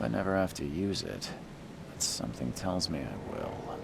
I never have to use it, but something tells me I will.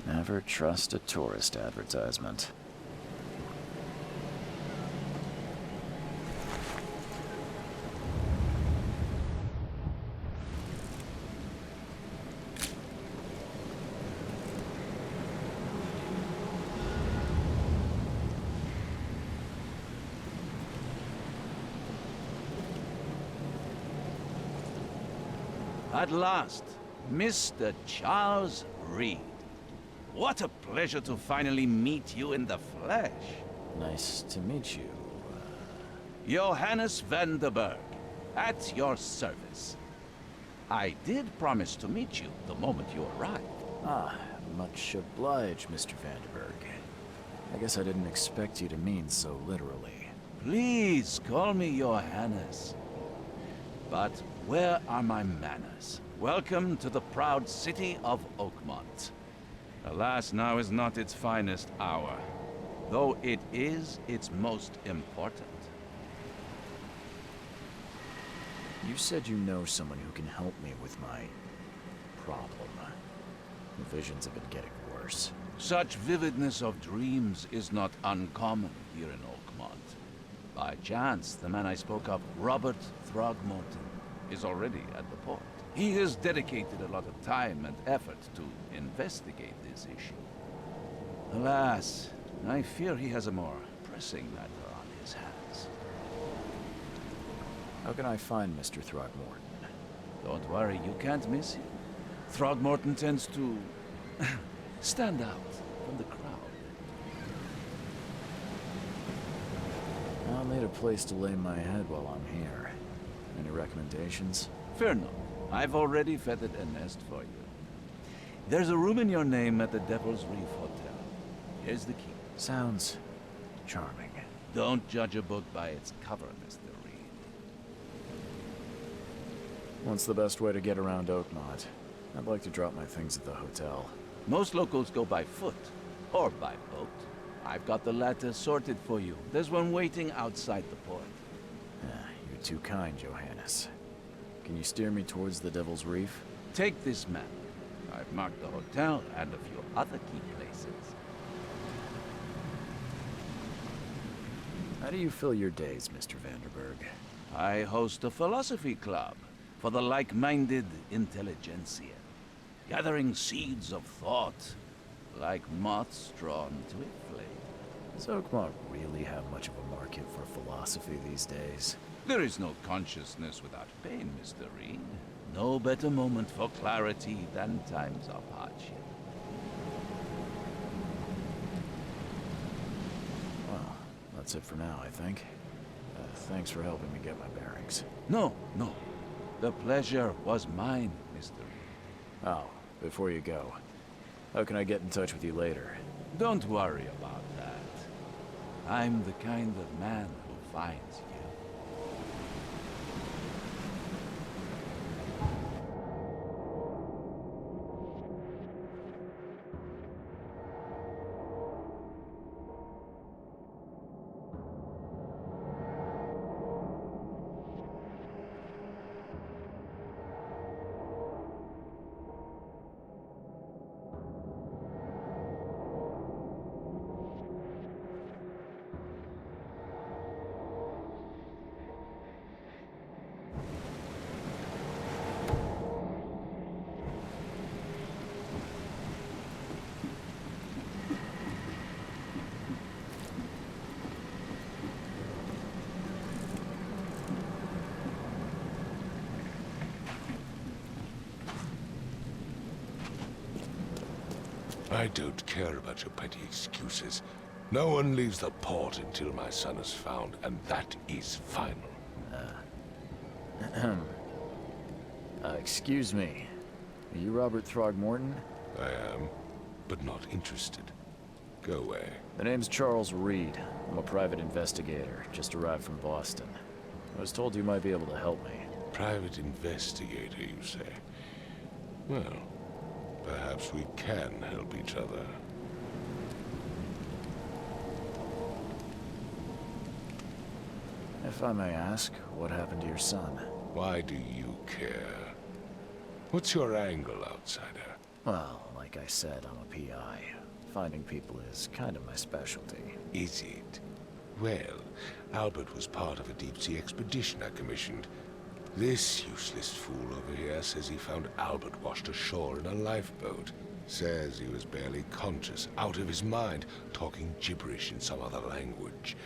Never trust a tourist advertisement. At last, Mr. Charles Reed. What a pleasure to finally meet you in the flesh. Nice to meet you. Johannes van der Berg, at your service. I did promise to meet you the moment you arrived. Ah, much obliged, Mr. Vanderberg. I guess I didn't expect you to mean so literally. Please call me Johannes. But where are my manners? Welcome to the proud city of Oakmont. Alas, now is not its finest hour, though it is its most important. You said you know someone who can help me with my problem. The visions have been getting worse. Such vividness of dreams is not uncommon here in Oakmont. By chance, the man I spoke of, Robert Throgmorton, is already at the port. He has dedicated a lot of time and effort to investigate this issue. Alas, I fear he has a more pressing matter on his hands. How can I find Mr. Throgmorton? Don't worry, you can't miss him. Throgmorton tends to stand out from the crowd. I'll need a place to lay my head while I'm here. Any recommendations? Fear not. I've already fettered a nest for you. There's a room in your name at the Devil's Reef Hotel. Here's the key. Sounds charming. Don't judge a book by its cover, Mr. Reed. What's the best way to get around Oakmont? I'd like to drop my things at the hotel. Most locals go by foot, or by boat. I've got the latter sorted for you. There's one waiting outside the port. You're too kind, Johannes. Can you steer me towards the Devil's Reef? Take this map. I've marked the hotel and a few other key places. How do you fill your days, Mr. Vanderberg? I host a philosophy club for the like-minded intelligentsia, gathering seeds of thought like moths drawn to a flame. Does Oakmont really have much of a market for philosophy these days? There is no consciousness without pain, Mr. Reed. No better moment for clarity than times of hardship. Well, that's it for now, I think. Thanks for helping me get my bearings. No. The pleasure was mine, Mr. Reed. Oh, before you go, how can I get in touch with you later? Don't worry about that. I'm the kind of man who finds you. I don't care about your petty excuses. No one leaves the port until my son is found, and that is final. Excuse me. Are you Robert Throgmorton? I am, but not interested. Go away. The name's Charles Reed. I'm a private investigator, just arrived from Boston. I was told you might be able to help me. Private investigator, you say? Well, perhaps we can help each other. If I may ask, what happened to your son? Why do you care? What's your angle, outsider? Well, like I said, I'm a PI. Finding people is kind of my specialty. Is it? Well, Albert was part of a deep-sea expedition I commissioned. This useless fool over here says he found Albert washed ashore in a lifeboat. Says he was barely conscious, out of his mind, talking gibberish in some other language.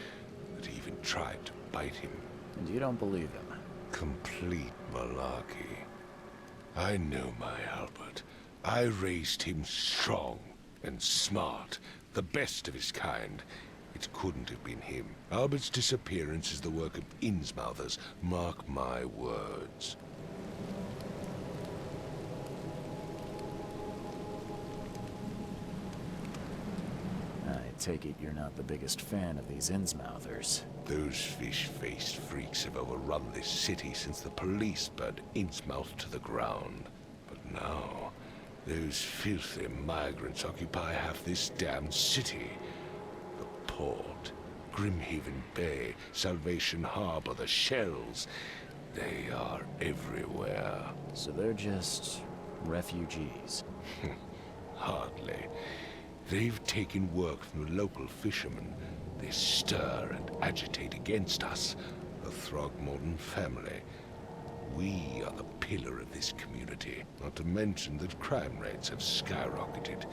That he even tried to bite him. And you don't believe him? Complete malarkey. I know my Albert. I raised him strong and smart, the best of his kind. It couldn't have been him. Albert's disappearance is the work of Innsmouthers, mark my words. I take it you're not the biggest fan of these Innsmouthers. Those fish-faced freaks have overrun this city since the police burned Innsmouth to the ground. But now, those filthy migrants occupy half this damned city. The port, Grimhaven Bay, Salvation Harbor, the shells. They are everywhere. So they're just refugees. Hardly. They've taken work from the local fishermen. They stir and agitate against us, the Throgmorton family. We are the pillar of this community, not to mention that crime rates have skyrocketed.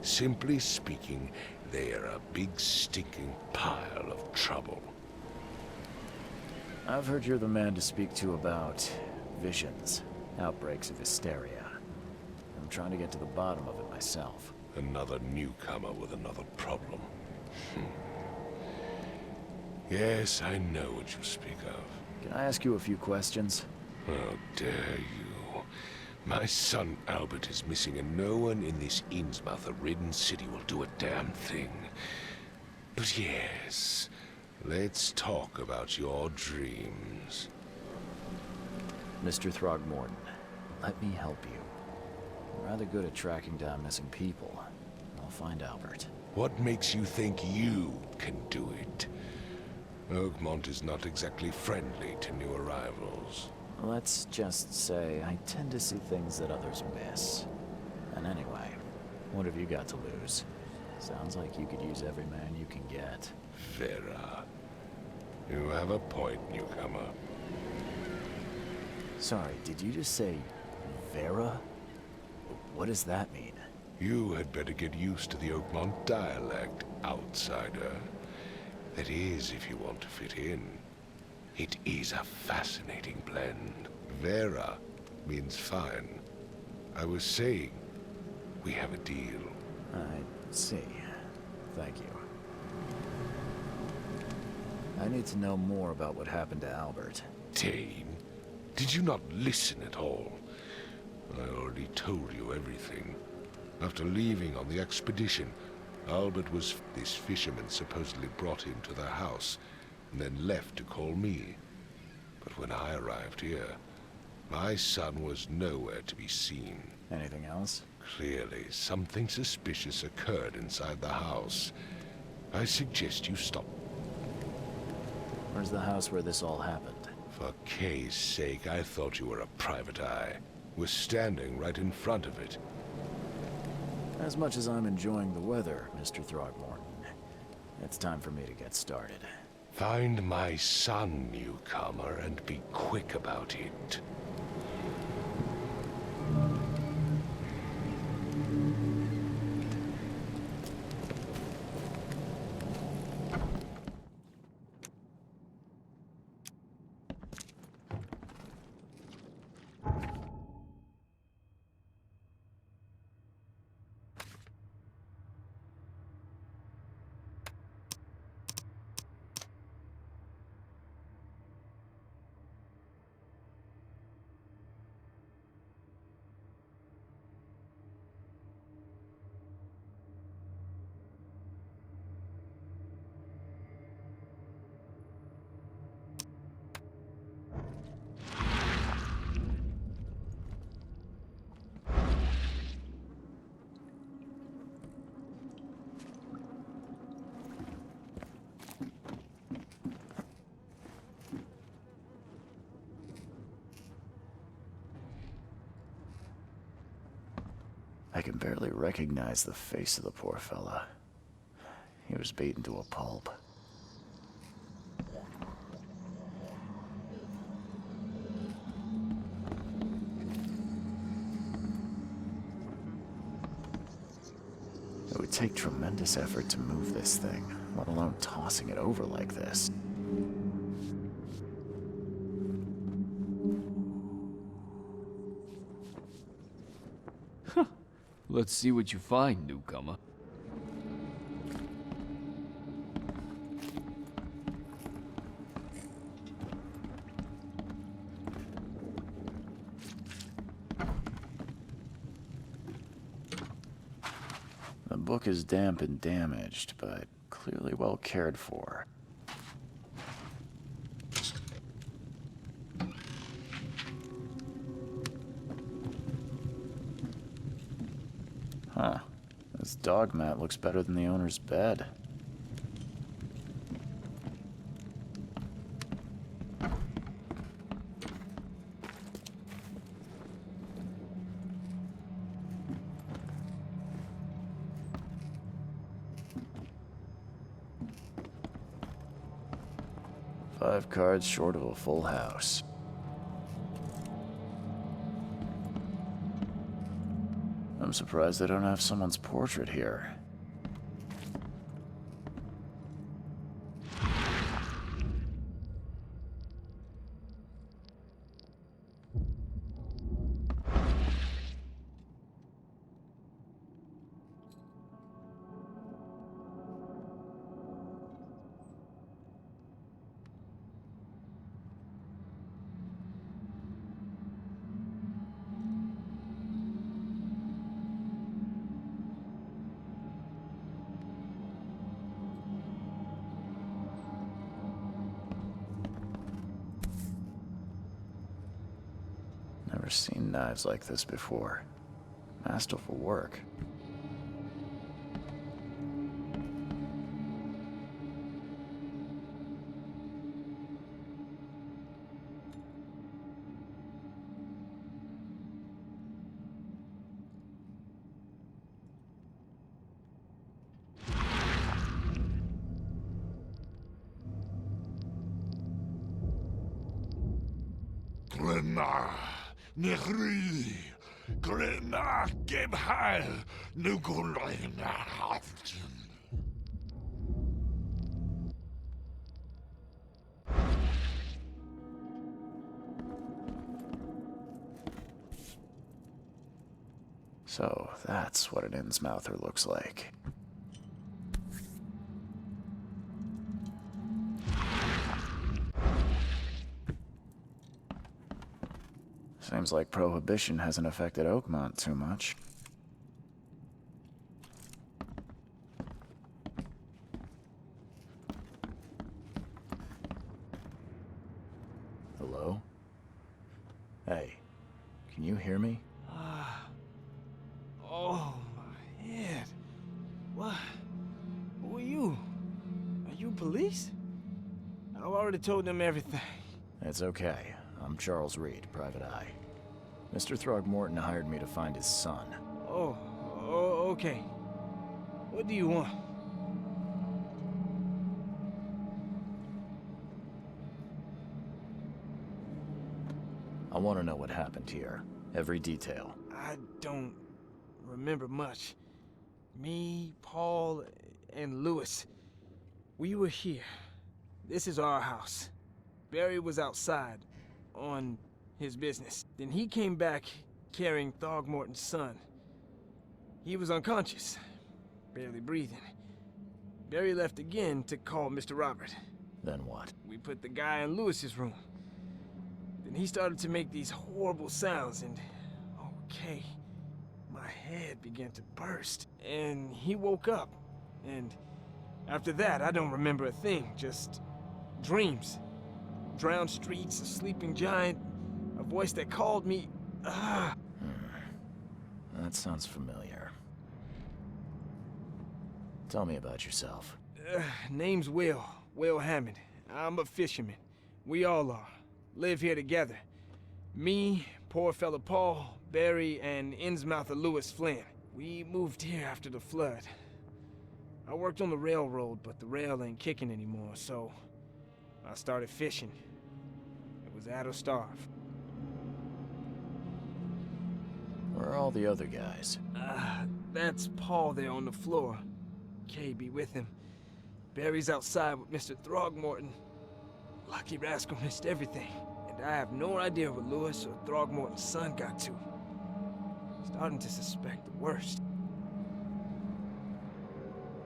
Simply speaking, they are a big stinking pile of trouble. I've heard you're the man to speak to about visions, outbreaks of hysteria. I'm trying to get to the bottom of it myself. Another newcomer with another problem. Yes, I know what you speak of. Can I ask you a few questions? How dare you? My son Albert is missing, and no one in this Innsmouth-ridden city will do a damn thing. But yes, let's talk about your dreams. Mr. Throgmorton, let me help you. I'm rather good at tracking down missing people. I'll find Albert. What makes you think you can do it? Oakmont is not exactly friendly to new arrivals. Let's just say I tend to see things that others miss. And anyway, what have you got to lose? Sounds like you could use every man you can get. Vera. You have a point, newcomer. Sorry, did you just say Vera? What does that mean? You had better get used to the Oakmont dialect, outsider. That is, if you want to fit in. It is a fascinating blend. Vera means fine. I was saying, we have a deal. I see. Thank you. I need to know more about what happened to Albert. Dane, did you not listen at all? I already told you everything. After leaving on the expedition, this fisherman supposedly brought him to their house, and then left to call me. But when I arrived here, my son was nowhere to be seen. Anything else? Clearly, something suspicious occurred inside the house. I suggest you stop. Where's the house where this all happened? For Kay's sake, I thought you were a private eye. We're standing right in front of it. As much as I'm enjoying the weather, Mr. Throgmorton, it's time for me to get started. Find my son, newcomer, and be quick about it. I can barely recognize the face of the poor fella. He was beaten to a pulp. It would take tremendous effort to move this thing, let alone tossing it over like this. Let's see what you find, newcomer. The book is damp and damaged, but clearly well cared for. Huh. This dog mat looks better than the owner's bed. 5 cards short of a full house. I'm surprised they don't have someone's portrait here. Never seen knives like this before. Masterful work. Nechri, Grena, Gebheil, Nukulina, So, that's what an Innsmouther looks like. Seems like Prohibition hasn't affected Oakmont too much. Hello? Hey, can you hear me? Oh, my head. What? Who are you? Are you police? I've already told them everything. It's okay. I'm Charles Reed, Private Eye. Mr. Throgmorton hired me to find his son. Oh, okay. What do you want? I want to know what happened here. Every detail. I don't remember much. Me, Paul, and Lewis. We were here. This is our house. Barry was outside, on his business. Then he came back carrying Throgmorton's son. He was unconscious, barely breathing. Barry left again to call Mr. Robert. Then what? We put the guy in Lewis's room. Then he started to make these horrible sounds and... okay, my head began to burst. And he woke up. And after that, I don't remember a thing, just dreams. Drowned streets, a sleeping giant, a voice that called me. That sounds familiar. Tell me about yourself. Name's Will Hammond. I'm a fisherman. We all are. Live here together. Me, poor fella Paul, Barry, and Innsmouther Lewis Flynn. We moved here after the flood. I worked on the railroad, but the rail ain't kicking anymore, so I started fishing. It was at or starve. Where are all the other guys? That's Paul there on the floor. Kay be with him. Barry's outside with Mr. Throgmorton. Lucky rascal missed everything. And I have no idea what Lewis or Throgmorton's son got to. Starting to suspect the worst.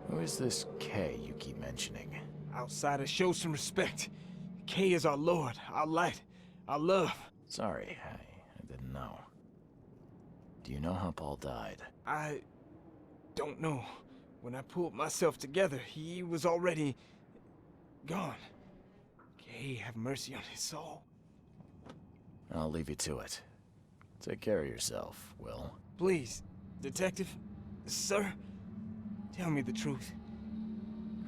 Who is this Kay you keep mentioning? Outsiders, show some respect. Kay is our lord, our light, our love. Sorry, I didn't know. Do you know how Paul died? I don't know. When I pulled myself together, he was already gone. Kay, have mercy on his soul. I'll leave you to it. Take care of yourself, Will. Please, detective, sir, tell me the truth.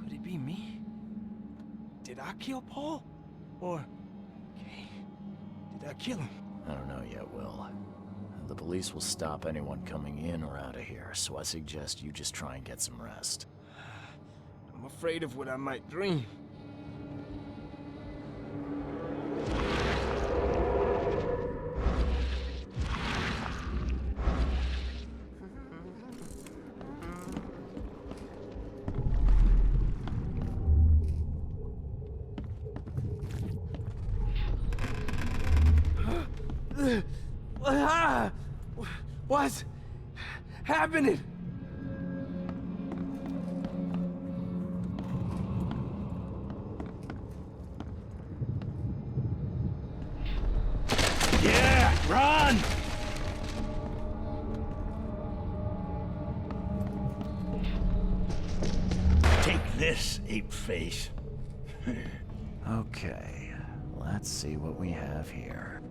Could it be me? Did I kill Paul? Or, Kay, did I kill him? I don't know yet, Will. The police will stop anyone coming in or out of here, so I suggest you just try and get some rest. I'm afraid of what I might dream. What's happening? Yeah, run! Take this, ape face. Okay, let's see what we have here.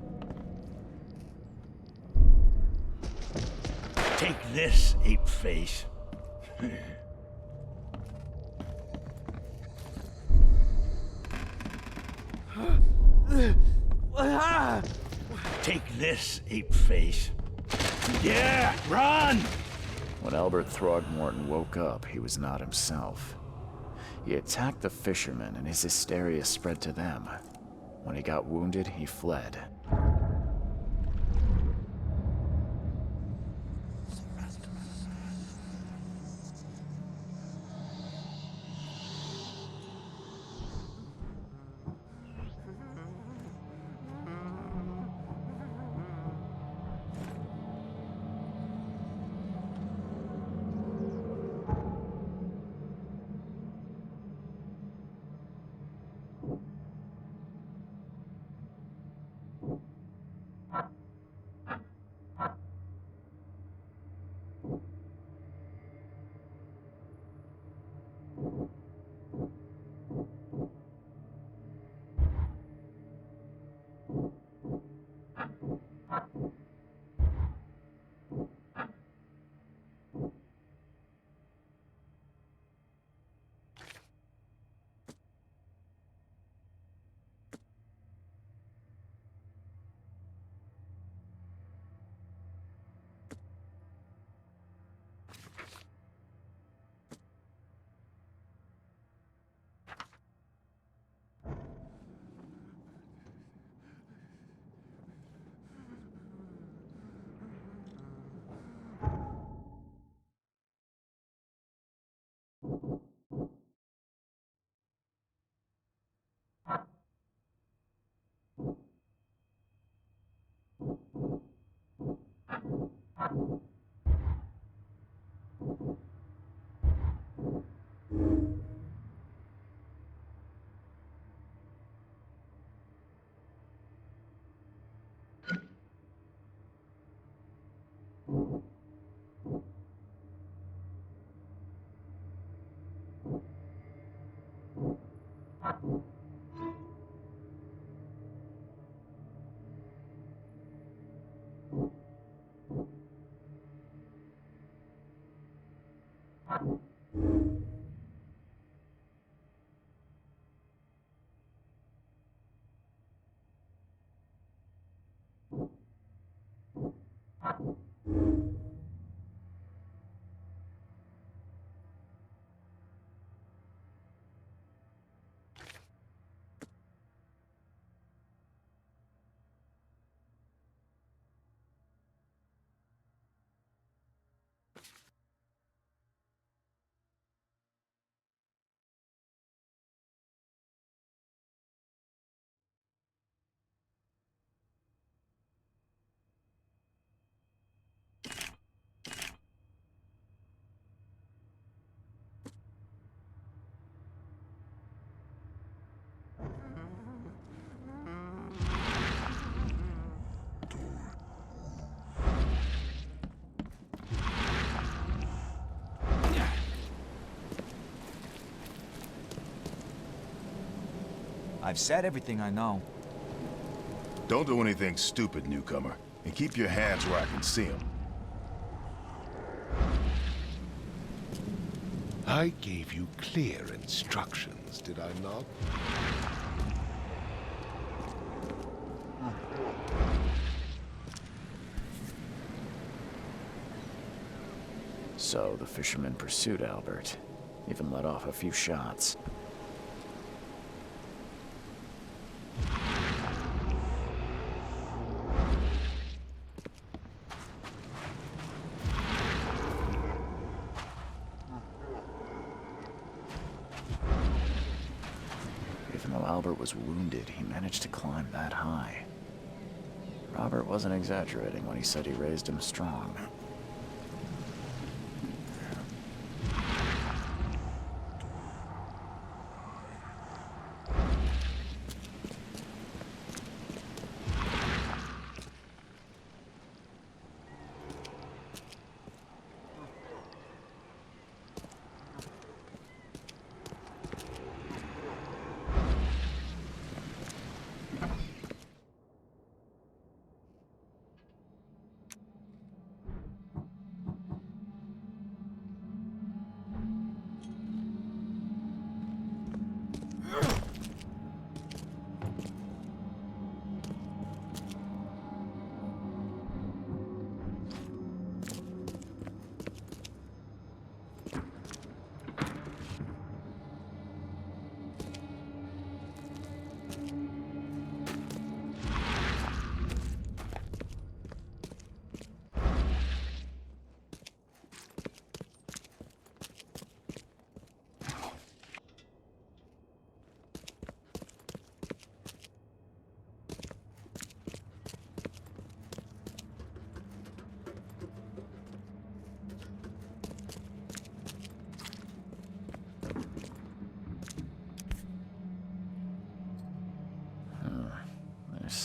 Take this, ape face. Take this, ape face. Yeah, run! When Albert Throgmorton woke up, he was not himself. He attacked the fishermen, and his hysteria spread to them. When he got wounded, he fled. I've said everything I know. Don't do anything stupid, newcomer. And keep your hands where I can see them. I gave you clear instructions, did I not? So the fishermen pursued Albert, even let off a few shots. Even though Albert was wounded, he managed to climb that high. Robert wasn't exaggerating when he said he raised him strong.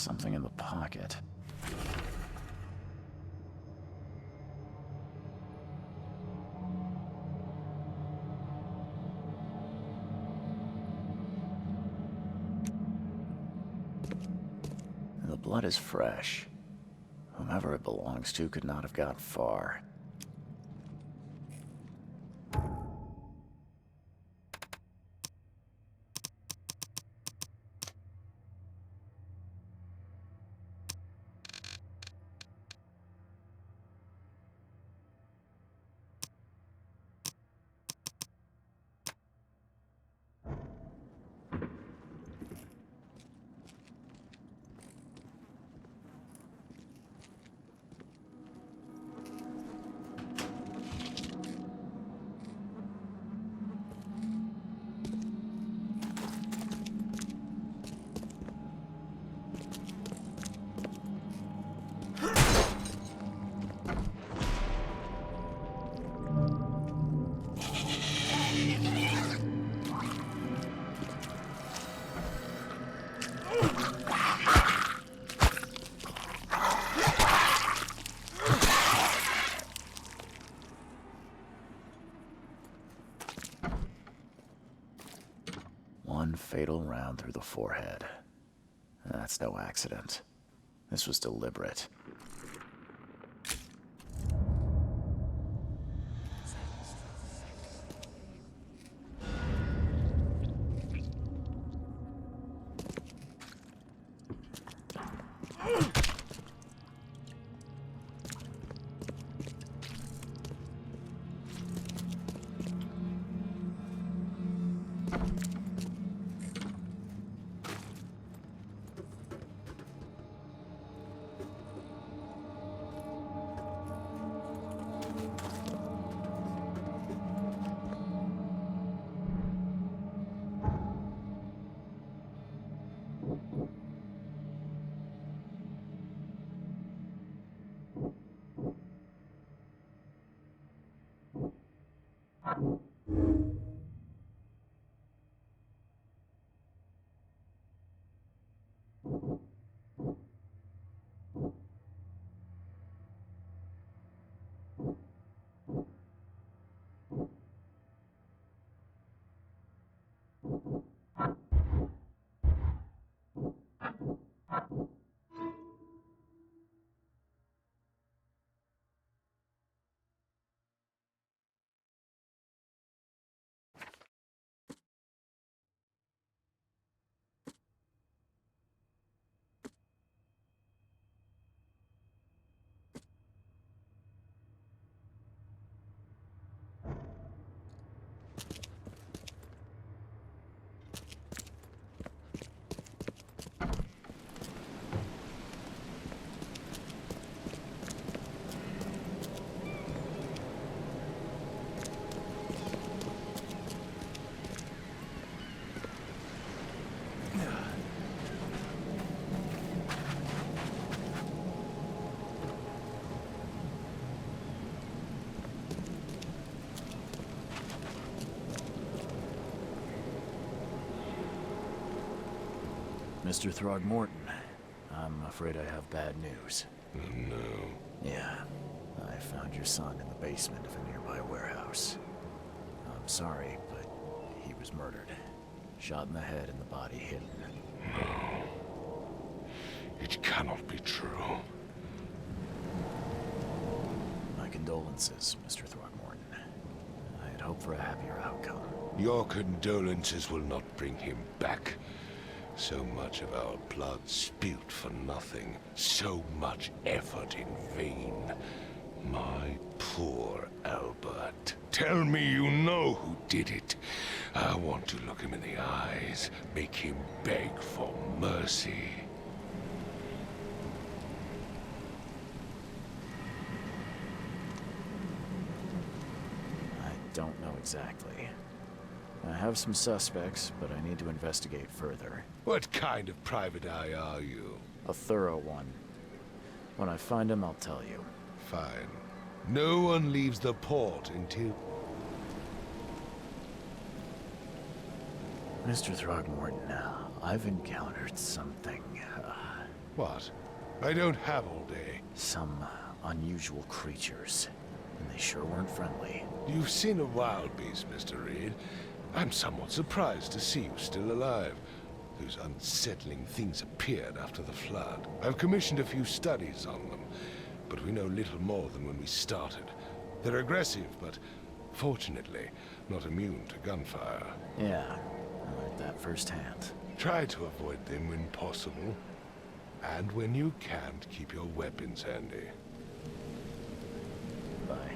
something in the pocket. The blood is fresh. Whomever it belongs to could not have got far. One fatal round through the forehead. That's no accident. This was deliberate. Mr. Throgmorton, I'm afraid I have bad news. Oh, no. Yeah, I found your son in the basement of a nearby warehouse. I'm sorry, but he was murdered. Shot in the head and the body hidden. It cannot be true. My condolences, Mr. Throgmorton. I had hoped for a happier outcome. Your condolences will not bring him back. So much of our blood spilt for nothing. So much effort in vain. My poor Albert. Tell me you know who did it. I want to look him in the eyes, make him beg for mercy. I don't know exactly. I have some suspects, but I need to investigate further. What kind of private eye are you? A thorough one. When I find him, I'll tell you. Fine. No one leaves the port until... Mr. Throgmorton, I've encountered something What? I don't have all day. Some unusual creatures. And they sure weren't friendly. You've seen a wild beast, Mr. Reed. I'm somewhat surprised to see you still alive. Those unsettling things appeared after the flood. I've commissioned a few studies on them, but we know little more than when we started. They're aggressive, but fortunately, not immune to gunfire. Yeah, I learned that firsthand. Try to avoid them when possible. And when you can't, keep your weapons handy. Bye.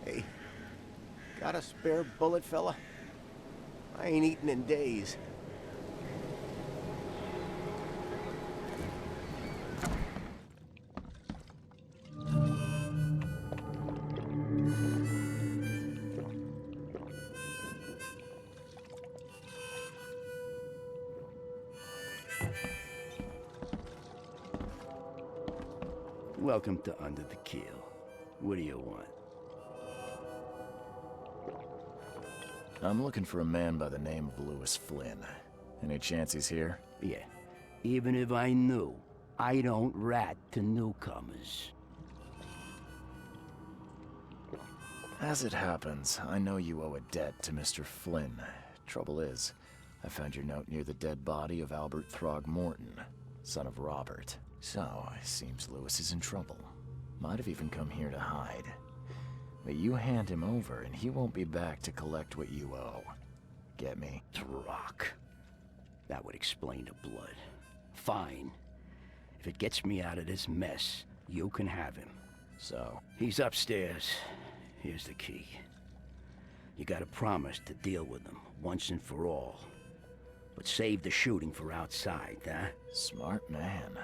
Hey, got a spare bullet, fella? I ain't eaten in days. Welcome to Under the Keel. What do you want? I'm looking for a man by the name of Lewis Flynn. Any chance he's here? Yeah, even if I knew, I don't rat to newcomers. As it happens, I know you owe a debt to Mr. Flynn. Trouble is, I found your note near the dead body of Albert Throgmorton, son of Robert. So, it seems Lewis is in trouble. Might have even come here to hide. But you hand him over, and he won't be back to collect what you owe. Get me? Drock. That would explain the blood. Fine. If it gets me out of this mess, you can have him. So, He's upstairs. Here's the key. You gotta promise to deal with him, once and for all. But save the shooting for outside, huh? smart man.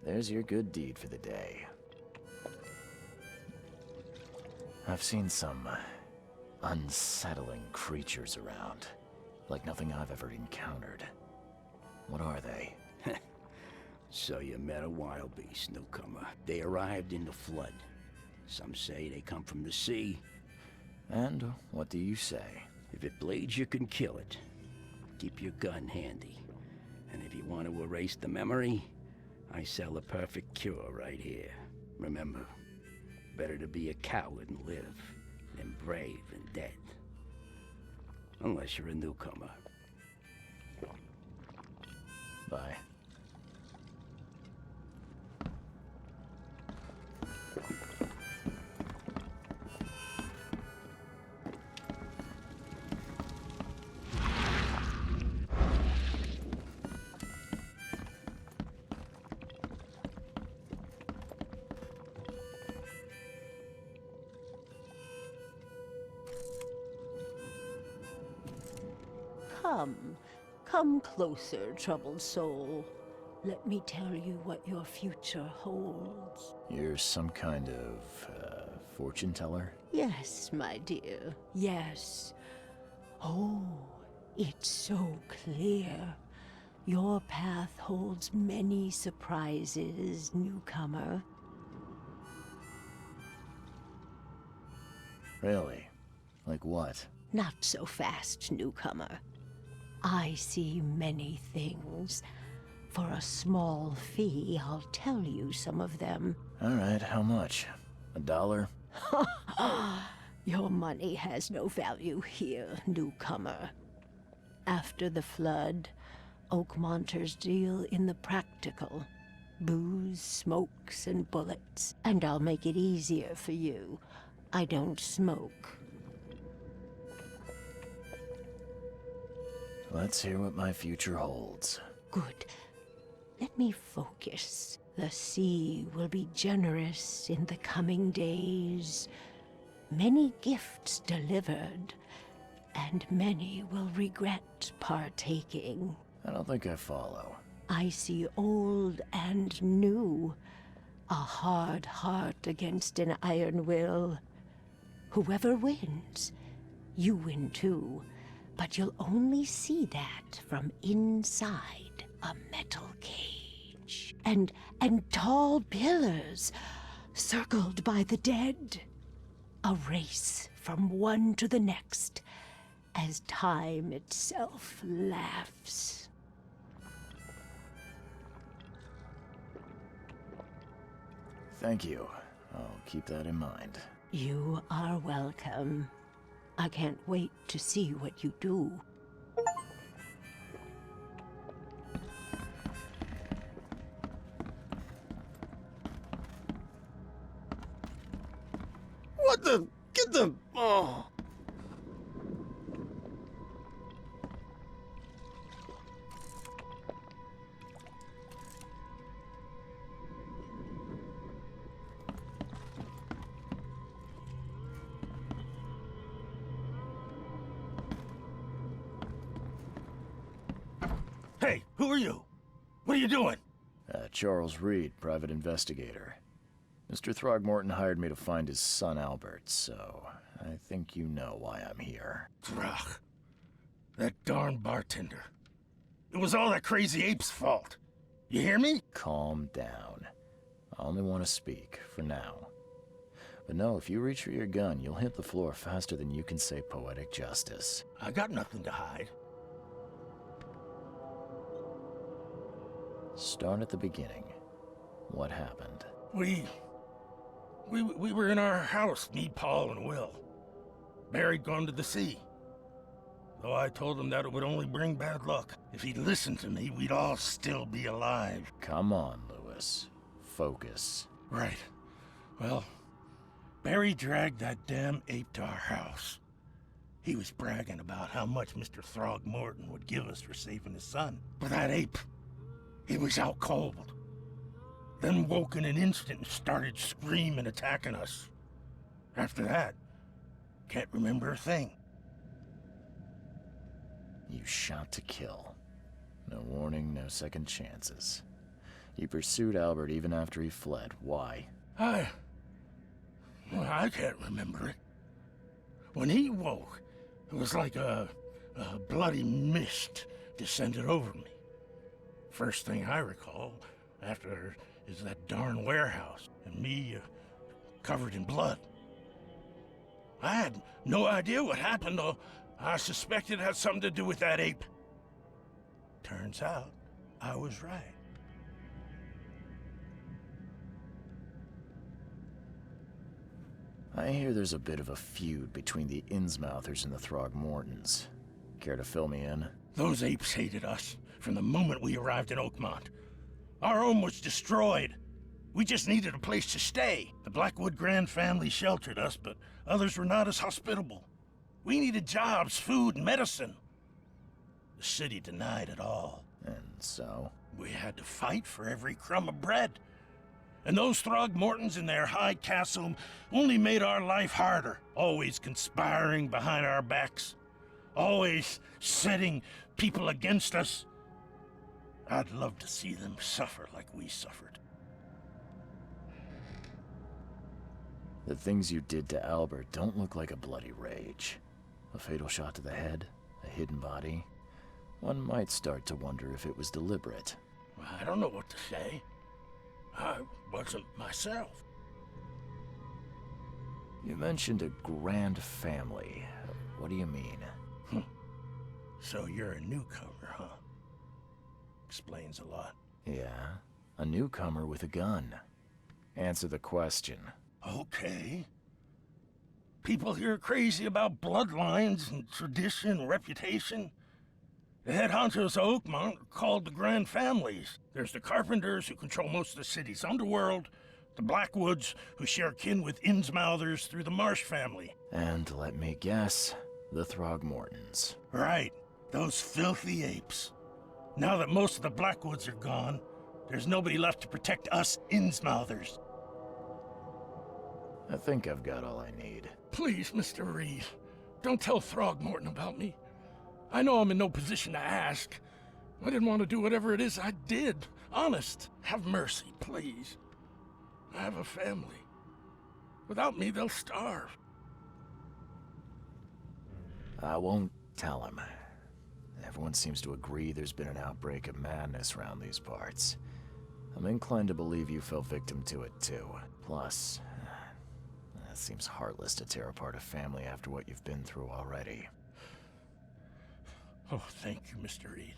There's your good deed for the day. I've seen some unsettling creatures around. Like nothing I've ever encountered. What are they? So you met a wild beast, newcomer. They arrived in the flood. Some say they come from the sea. And what do you say? If it bleeds, you can kill it. Keep your gun handy. And if you want to erase the memory, I sell a perfect cure right here. Remember, better to be a coward and live than brave and dead. Unless you're a newcomer. Bye. Come closer, troubled soul. Let me tell you what your future holds. You're some kind of, fortune teller? Yes, my dear, yes. Oh, it's so clear. Your path holds many surprises, newcomer. Really? Like what? Not so fast, newcomer. I see many things. For a small fee, I'll tell you some of them. Alright, how much? $1? Your money has no value here, newcomer. After the flood, Oakmonters deal in the practical. Booze, smokes, and bullets. And I'll make it easier for you. I don't smoke. Let's hear what my future holds. Good. Let me focus. The sea will be generous in the coming days. Many gifts delivered, and many will regret partaking. I don't think I follow. I see old and new. A hard heart against an iron will. Whoever wins, you win too. But you'll only see that from inside a metal cage. And tall pillars, circled by the dead. A race from one to the next, as time itself laughs. Thank you. I'll keep that in mind. You are welcome. I can't wait to see what you do. What the? Get the... Oh. Hey, who are you? What are you doing? Charles Reed, private investigator. Mr. Throgmorton hired me to find his son Albert, so I think you know why I'm here. Throg. That darn bartender. It was all that crazy ape's fault. You hear me? Calm down. I only want to speak, for now. But no, if you reach for your gun, you'll hit the floor faster than you can say poetic justice. I got nothing to hide. Start at the beginning. What happened? We were in our house, me, Paul, and Will. Barry'd gone to the sea. Though I told him that it would only bring bad luck. If he'd listened to me, we'd all still be alive. Come on, Lewis. Focus. Right. Well, Barry dragged that damn ape to our house. He was bragging about how much Mr. Throgmorton would give us for saving his son. But that ape, he was out cold. Then woke in an instant and started screaming, attacking us. After that, can't remember a thing. You shot to kill. No warning, no second chances. You pursued Albert even after he fled. Why? I can't remember it. When he woke, it was like a bloody mist descended over me. First thing I recall after is that darn warehouse, and me covered in blood. I had no idea what happened, though. I suspected it had something to do with that ape. Turns out, I was right. I hear there's a bit of a feud between the Innsmouthers and the Throgmortons. Care to fill me in? Those apes hated us from the moment we arrived in Oakmont. Our home was destroyed. We just needed a place to stay. The Blackwood Grand family sheltered us, but others were not as hospitable. We needed jobs, food, and medicine. The city denied it all. And so? We had to fight for every crumb of bread. And those Throgmortons in their high castle only made our life harder, always conspiring behind our backs, always setting people against us. I'd love to see them suffer like we suffered. The things you did to Albert don't look like a bloody rage. A fatal shot to the head, a hidden body. One might start to wonder if it was deliberate. I don't know what to say. I wasn't myself. You mentioned a grand family. What do you mean? So you're a newcomer, huh? Explains a lot. Yeah, a newcomer with a gun. Answer the question. Okay. People here are crazy about bloodlines and tradition and reputation. The head honchos of Oakmont are called the Grand Families. There's the Carpenters, who control most of the city's underworld, the Blackwoods, who share kin with Innsmouthers through the Marsh family. And let me guess, the Throgmortons. Right. Those filthy apes. Now that most of the Blackwoods are gone, there's nobody left to protect us Innsmouthers. I think I've got all I need. Please, Mr. Reed, don't tell Throgmorton about me. I know I'm in no position to ask. I didn't want to do whatever it is I did. Honest, have mercy, please. I have a family. Without me, they'll starve. I won't tell him. Everyone seems to agree there's been an outbreak of madness around these parts. I'm inclined to believe you fell victim to it too. Plus, it seems heartless to tear apart a family after what you've been through already. Oh, thank you, Mr. Reed.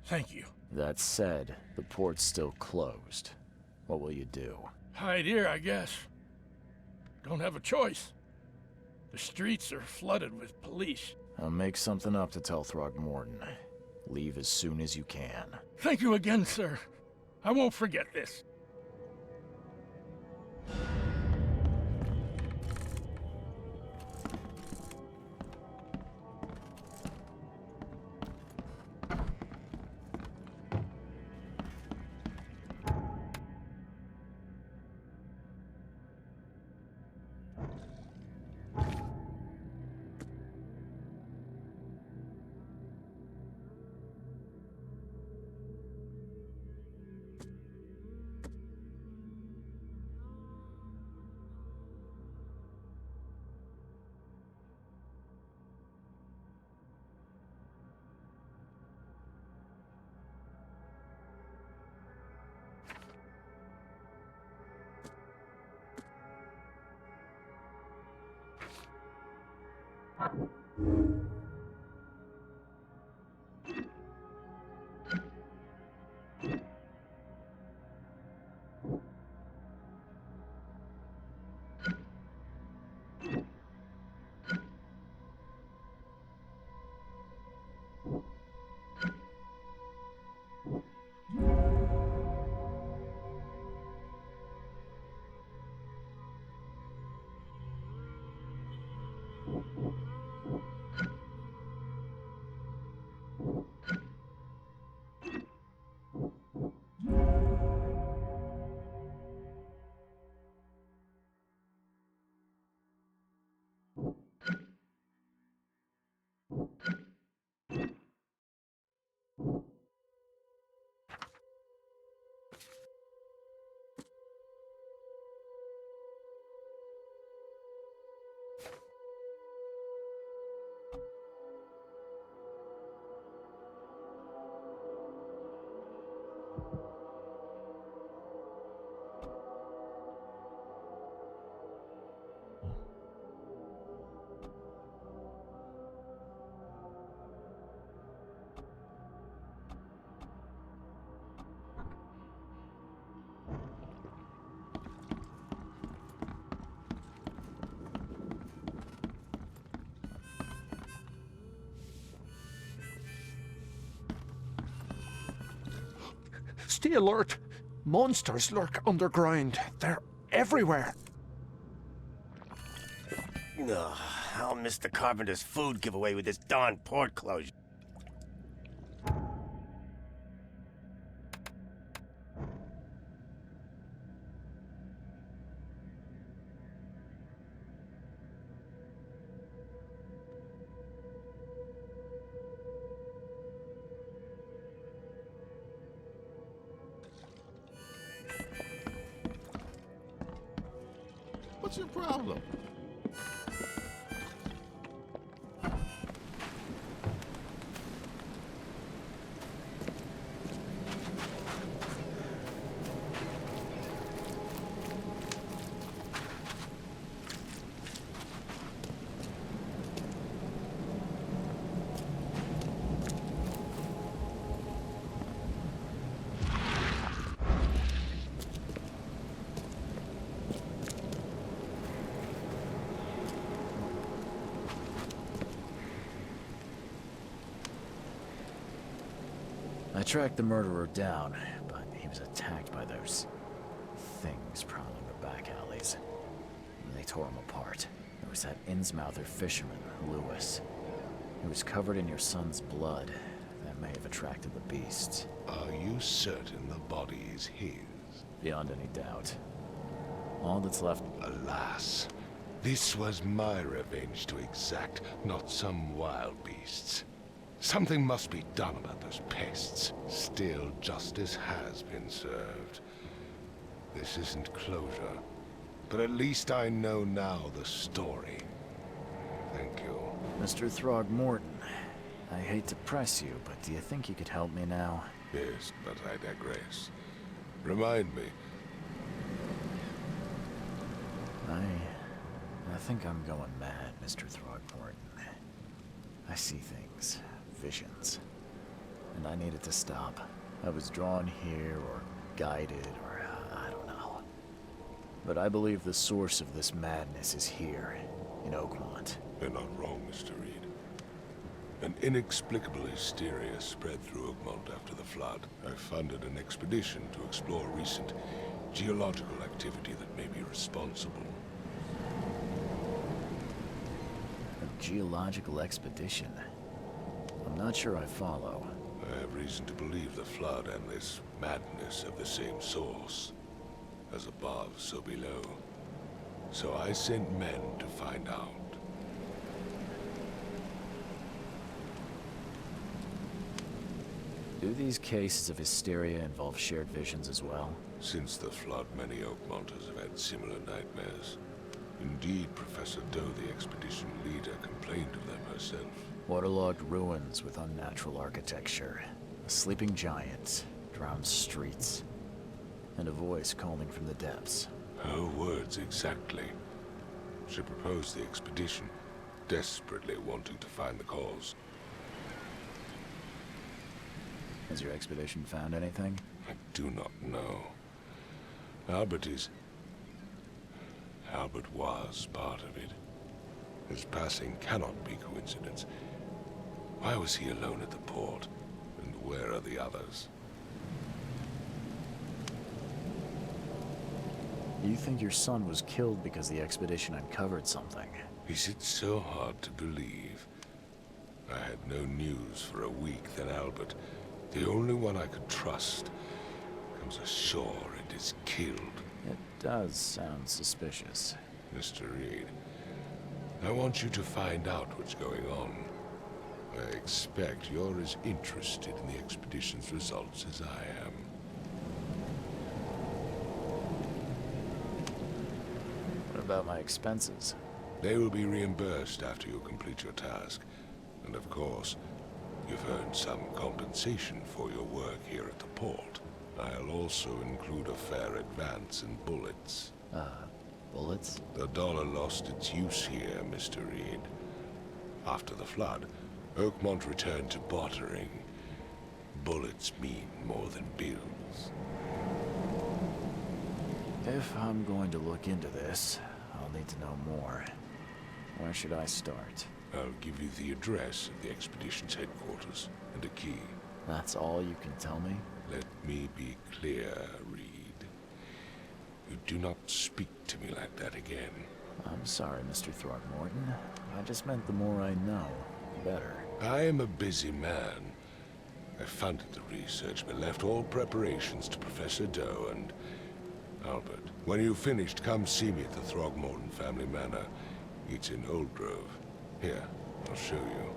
Thank you. That said, the port's still closed. What will you do? Hide here, I guess. Don't have a choice. The streets are flooded with police. I'll make something up to tell Throgmorton. Leave as soon as you can. Thank you again, sir. I won't forget this. Stay alert. Monsters lurk underground. They're everywhere. Ugh, I'll miss the carpenter's food giveaway with this darn port closure. What's your problem? I tracked the murderer down, but he was attacked by those things prowling the back alleys. They tore him apart. There was that Innsmouther fisherman, Lewis. It was covered in your son's blood. That may have attracted the beasts. Are you certain the body is his? Beyond any doubt. All that's left... Alas, this was my revenge to exact, not some wild beast's. Something must be done about those pests. Still, justice has been served. This isn't closure, but at least I know now the story. Thank you. Mr. Throgmorton, I hate to press you, but do you think you could help me now? Yes, but I digress. Remind me. I think I'm going mad, Mr. Throgmorton. I see things, visions, and I need it to stop. I was drawn here, or guided, or I don't know. But I believe the source of this madness is here, in Oakmont. You're not wrong, Mr. Reed. An inexplicable hysteria spread through Oakmont after the flood. I funded an expedition to explore recent geological activity that may be responsible. A geological expedition? I'm not sure I follow. I have reason to believe the flood and this madness have the same source. As above, so below. So I sent men to find out. Do these cases of hysteria involve shared visions as well? Since the flood, many Oakmonters have had similar nightmares. Indeed, Professor Doe, the expedition leader, complained of them herself. Waterlogged ruins with unnatural architecture, a sleeping giant, drowned streets, and a voice calling from the depths. Her words exactly. She proposed the expedition, desperately wanting to find the cause. Has your expedition found anything? I do not know. Albert was part of it. His passing cannot be coincidence. Why was he alone at the port? And where are the others? You think your son was killed because the expedition uncovered something? Is it so hard to believe? I had no news for a week, then Albert, the only one I could trust, comes ashore and is killed. It does sound suspicious. Mr. Reed, I want you to find out what's going on. I expect you're as interested in the expedition's results as I am. What about my expenses? They will be reimbursed after you complete your task. And of course, you've earned some compensation for your work here at the port. I'll also include a fair advance in bullets. Bullets? The dollar lost its use here, Mr. Reed. After the flood, Oakmont returned to bartering. Bullets mean more than bills. If I'm going to look into this, I'll need to know more. Where should I start? I'll give you the address of the expedition's headquarters and a key. That's all you can tell me? Let me be clear, Reed. You do not speak to me like that again. I'm sorry, Mr. Throgmorton. I just meant the more I know, the better. I am a busy man. I funded the research, but left all preparations to Professor Doe and Albert. When you've finished, come see me at the Throgmorton family manor. It's in Old Grove. Here, I'll show you.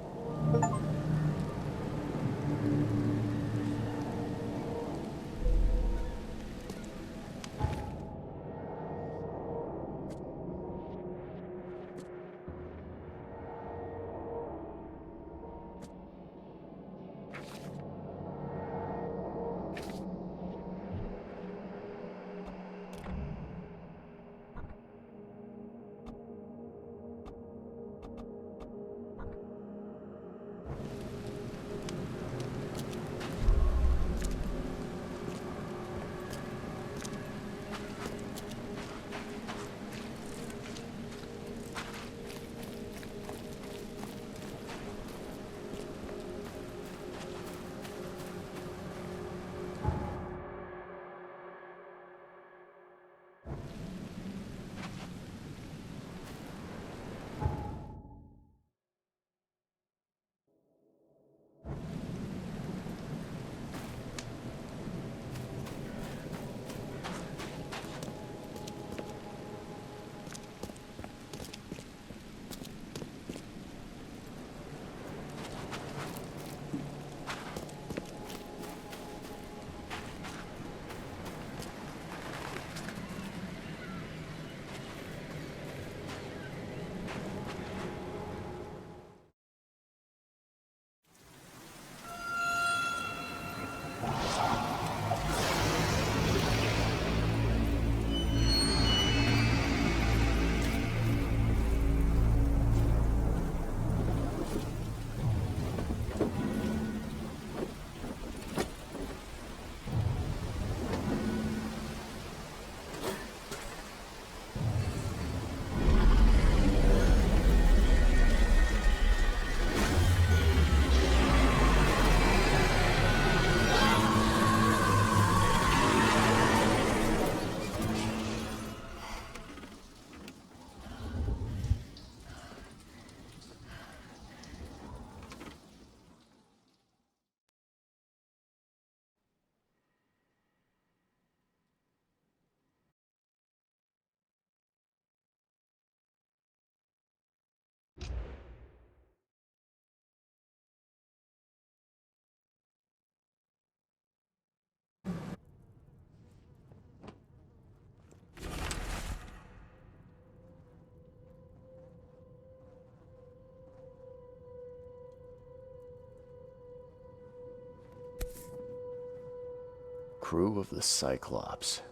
Crew of the Cyclops.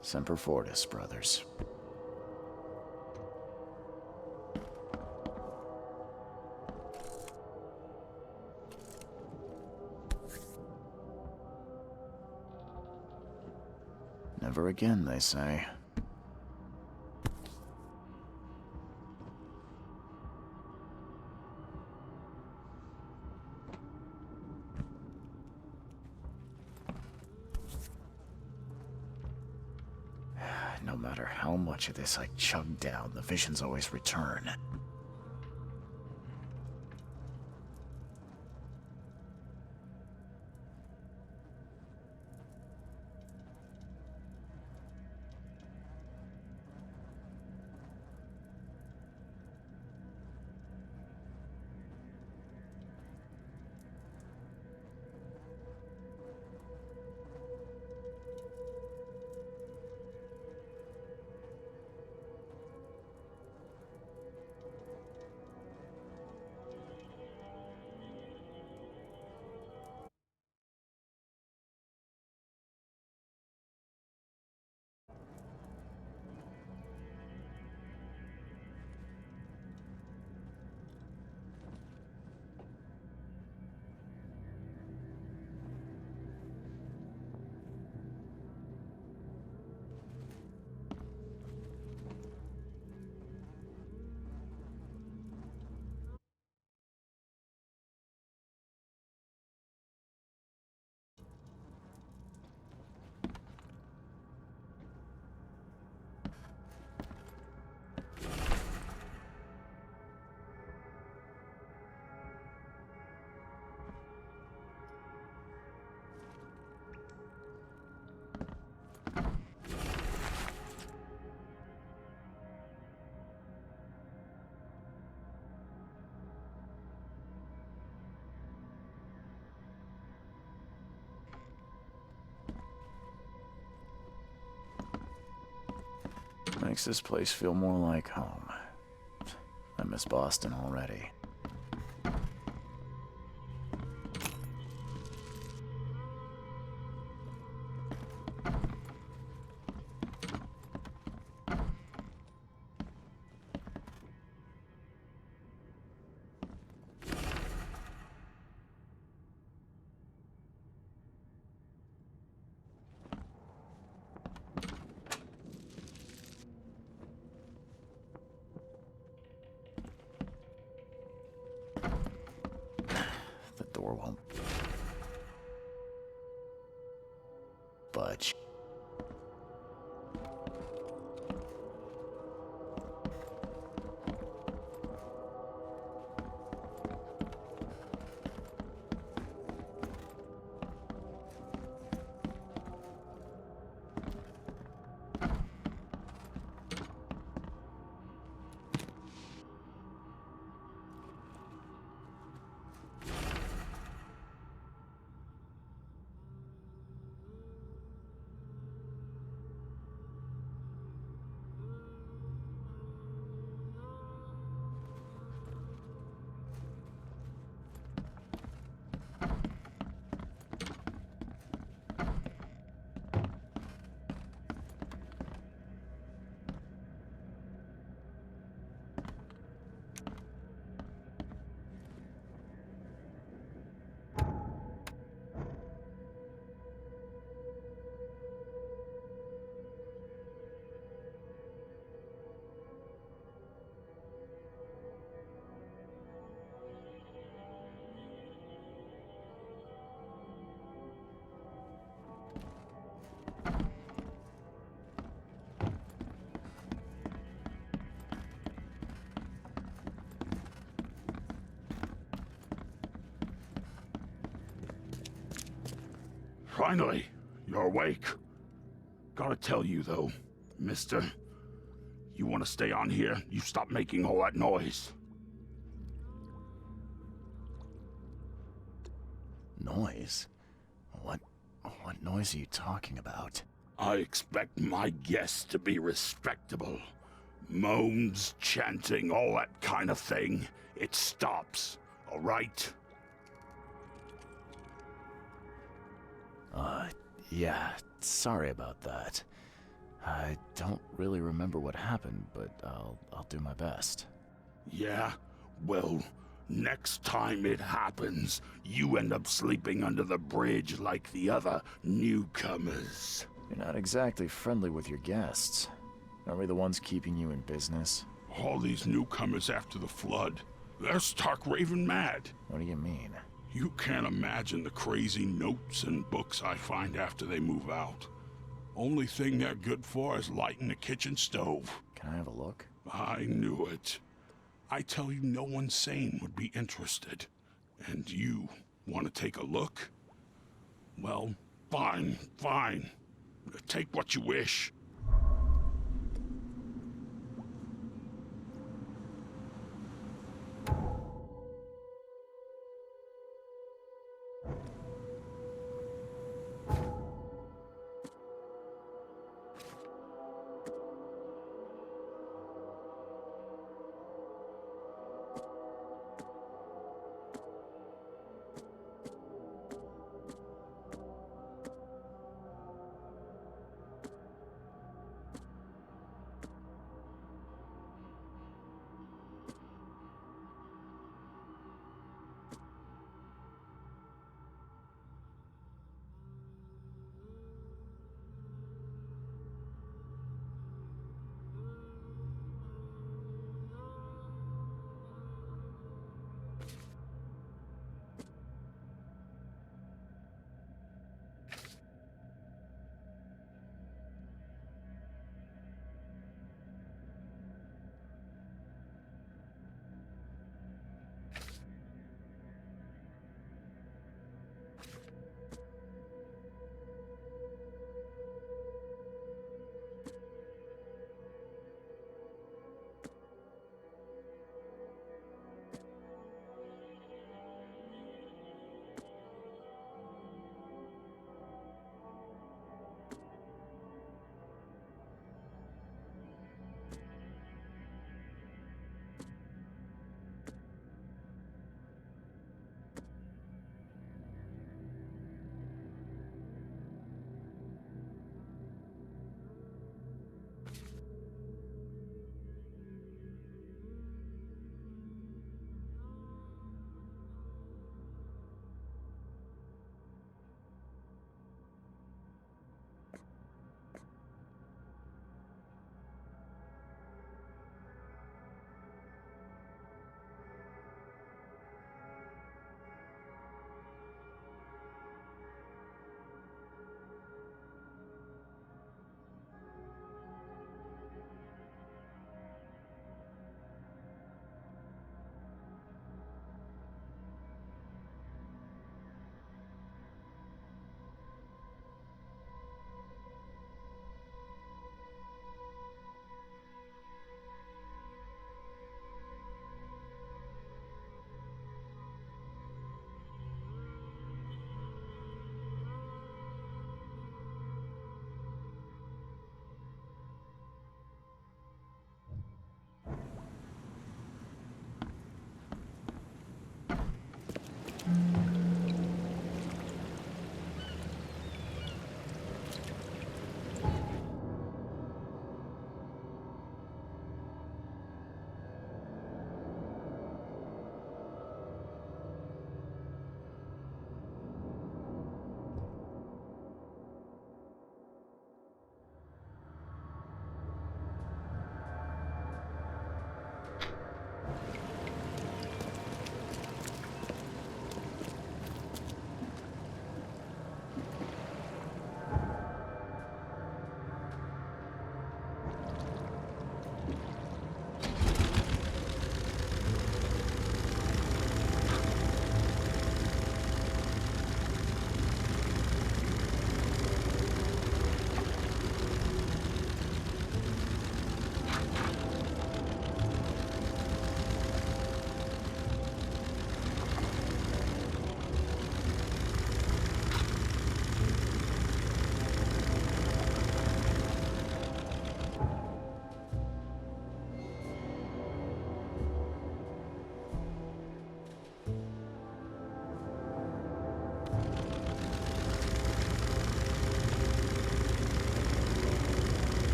Semper Fortis, brothers. Never again, they say. No matter how much of this I chug down, the visions always return. Makes this place feel more like home. I miss Boston already. The door won't budge. Finally, you're awake. Gotta tell you though, mister, you wanna stay on here, you stop making all that noise. Noise? What noise are you talking about? I expect my guests to be respectable. Moans, chanting, all that kind of thing. It stops, all right? Yeah, sorry about that. I don't really remember what happened, but I'll do my best. Yeah? Well, next time it happens, you end up sleeping under the bridge like the other newcomers. You're not exactly friendly with your guests. Are we the ones keeping you in business? All these newcomers after the flood, they're stark raving mad. What do you mean? You can't imagine the crazy notes and books I find after they move out. Only thing they're good for is lighting the kitchen stove. Can I have a look? I knew it. I tell you, no one sane would be interested. And you want to take a look? Well, fine, fine. Take what you wish.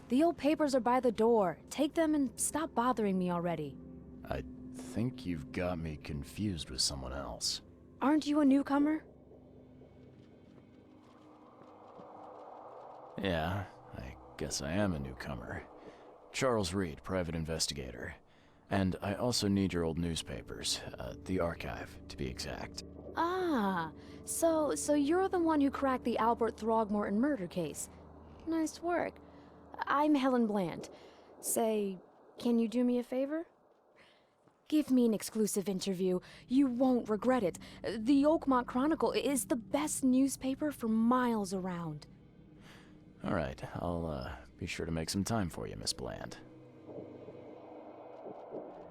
The old papers are by the door. Take them and stop bothering me already. I think you've got me confused with someone else. Aren't you a newcomer? Yeah, I guess I am a newcomer. Charles Reed, private investigator. And I also need your old newspapers, the archive, to be exact. Ah, so you're the one who cracked the Albert Throgmorton murder case. Nice work. I'm Helen Bland. Say, can you do me a favor? Give me an exclusive interview. You won't regret it. The Oakmont Chronicle is the best newspaper for miles around. All right, I'll be sure to make some time for you, Miss Bland.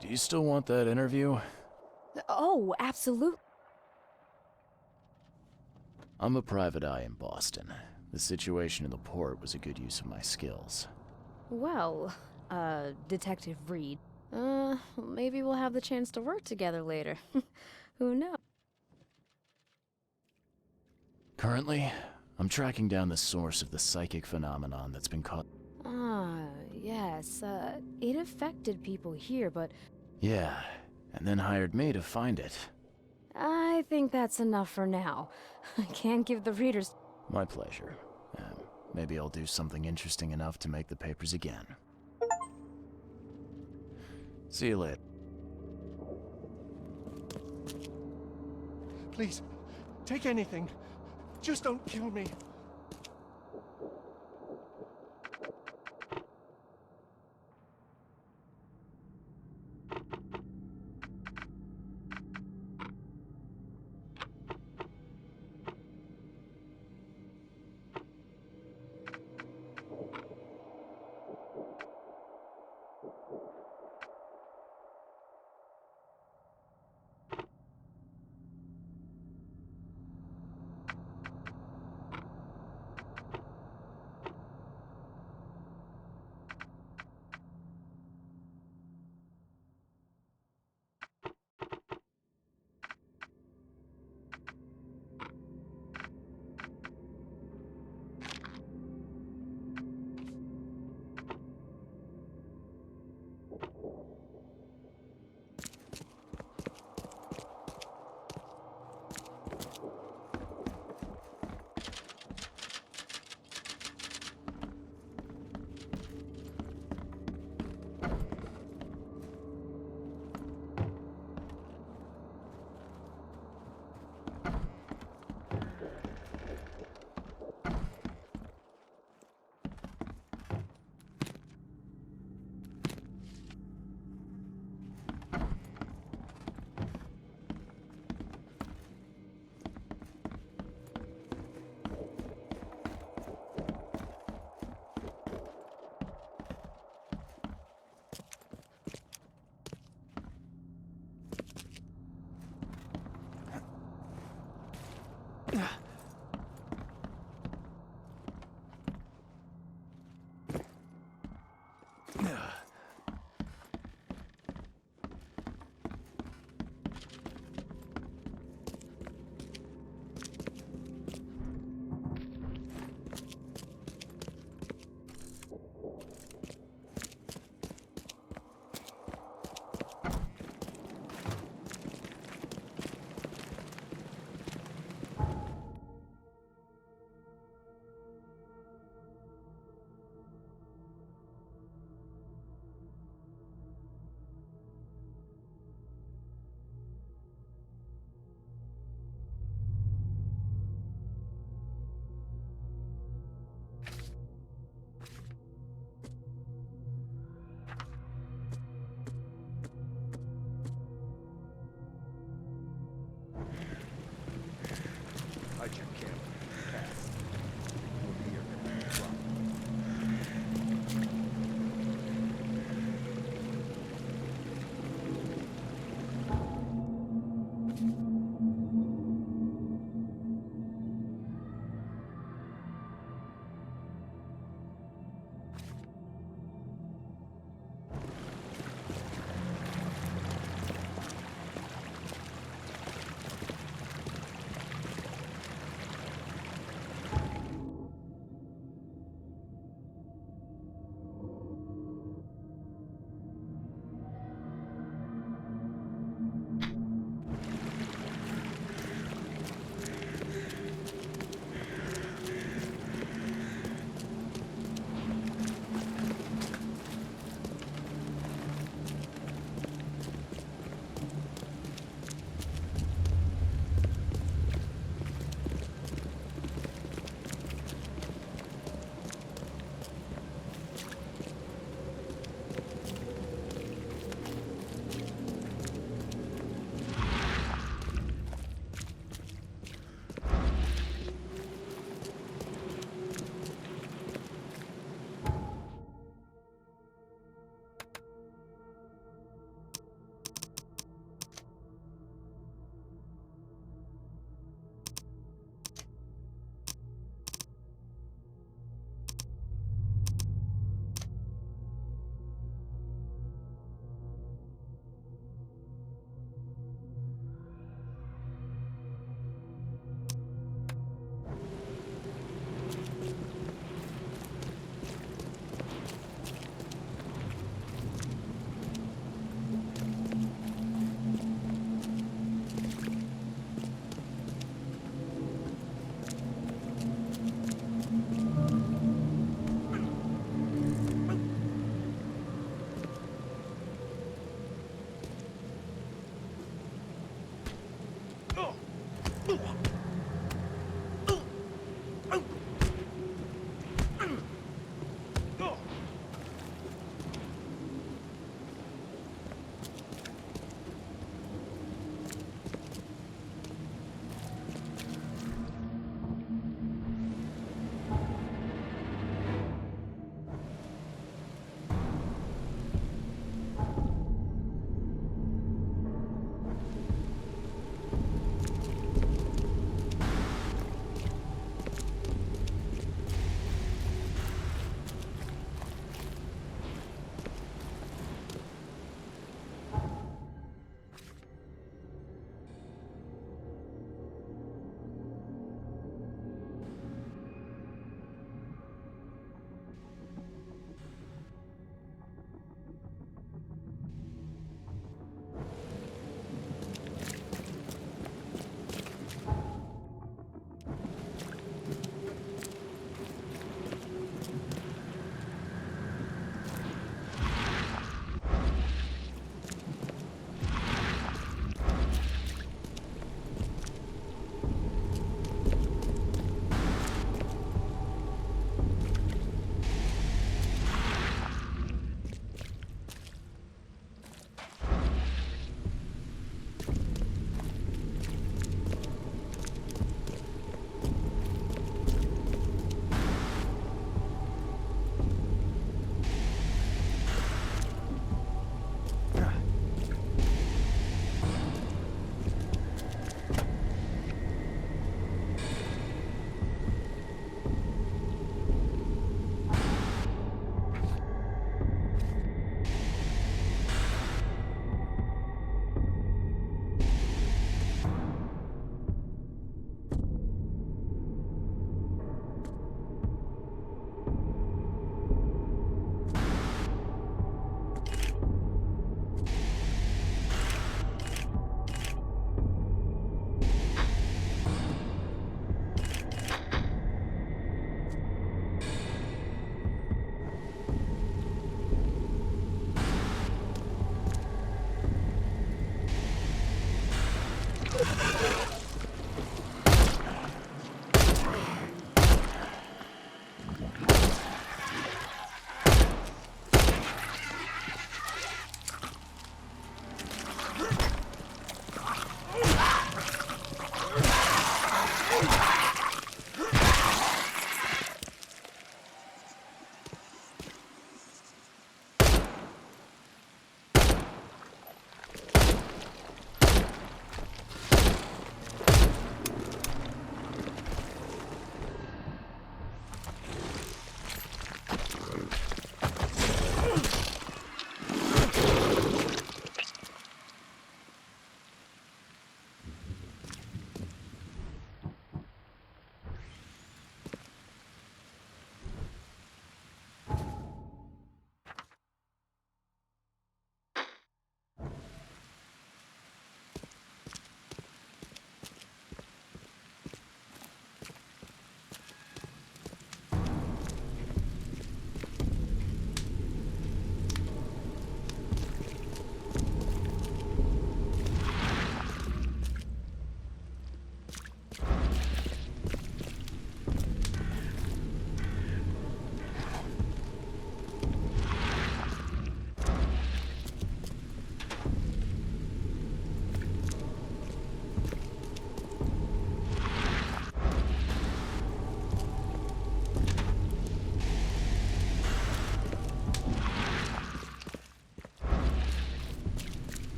Do you still want that interview? Oh, absolutely. I'm a private eye in Boston. The situation in the port was a good use of my skills. Well, Detective Reed. Maybe we'll have the chance to work together later. Who knows? Currently, I'm tracking down the source of the psychic phenomenon that's been caught. Ah, yes, it affected people here, but... Yeah, and then hired me to find it. I think that's enough for now. I can't give the readers... My pleasure. Maybe I'll do something interesting enough to make the papers again. See you later. Please, take anything. Just don't kill me.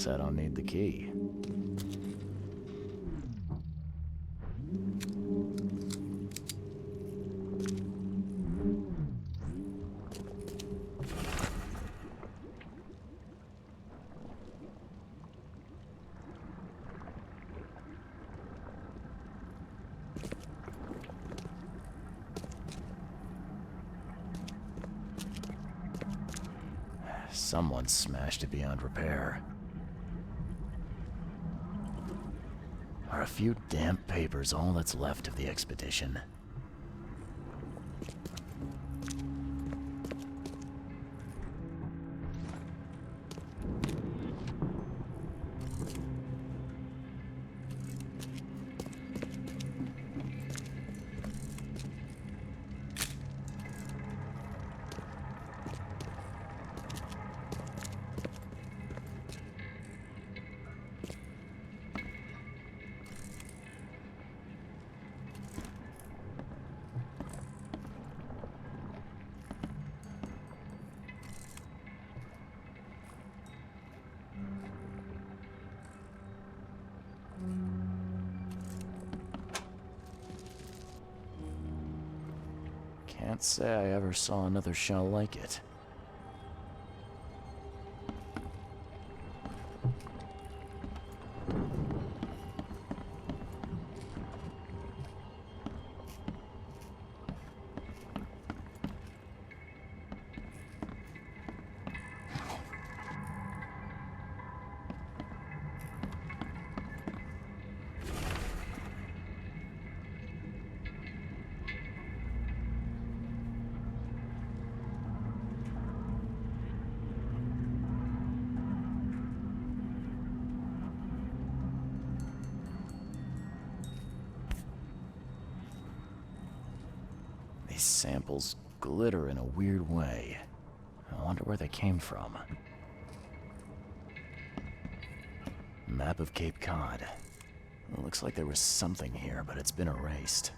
Guess I don't need the key. Someone smashed it beyond repair. Are a few damp papers all that's left of the expedition? Can't say I ever saw another shell like it. These samples glitter in a weird way. I wonder where they came from. Map of Cape Cod. It looks like there was something here, but it's been erased.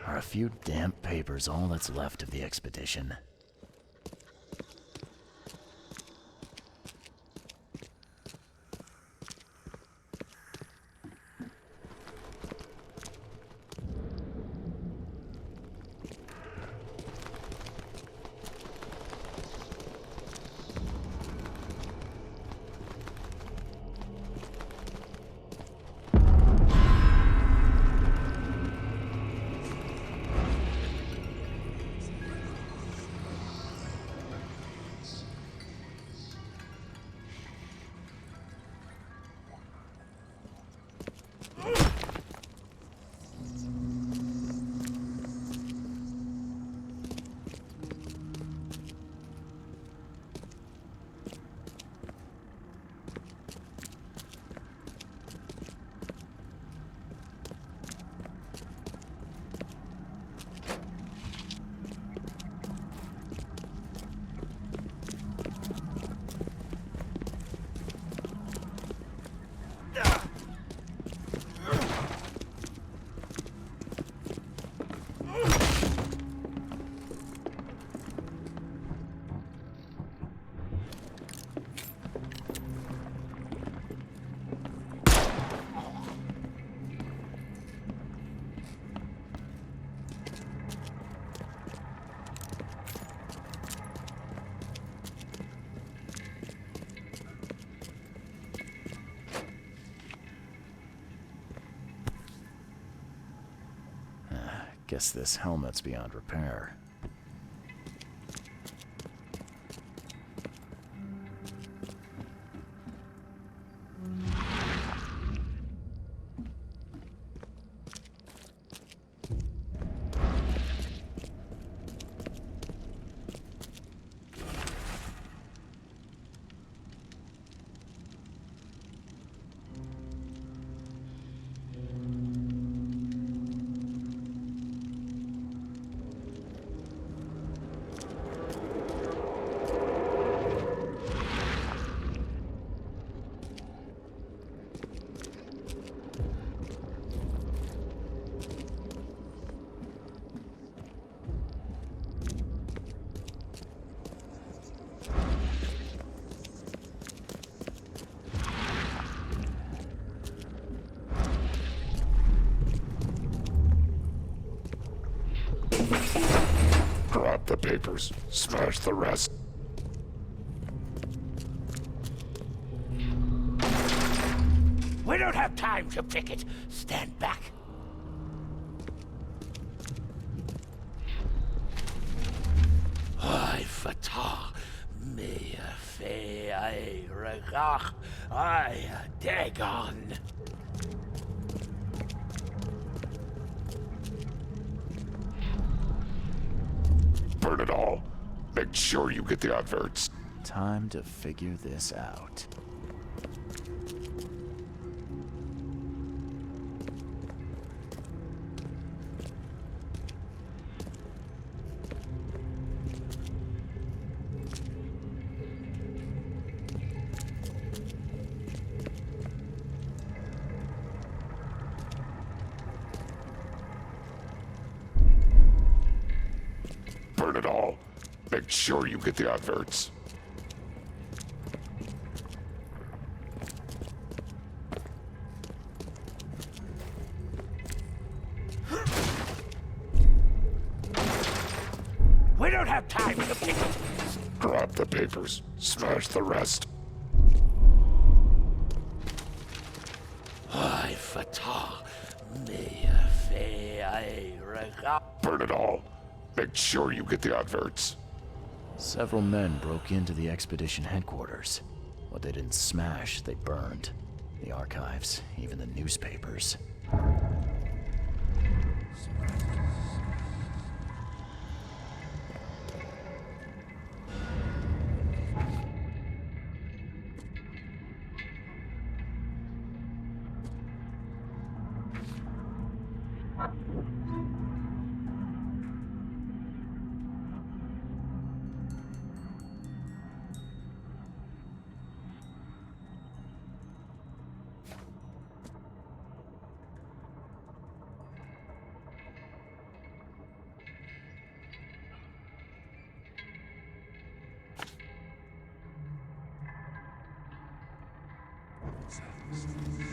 Are a few damp papers all that's left of the expedition? Guess this helmet's beyond repair. Grab the papers, smash the rest. We don't have time to pick it. Stand back. I fatah me fe I regach I dagon. Burn it all. Make sure you get the adverts. Time to figure this out. Burn it all. Make sure you get the adverts. We don't have time to pick it. Grab the papers, smash the rest. I fatah me fe I regach. Burn it all. Make sure you get the adverts. Several men broke into the expedition headquarters. What they didn't smash, they burned. The archives, even the newspapers. Silence.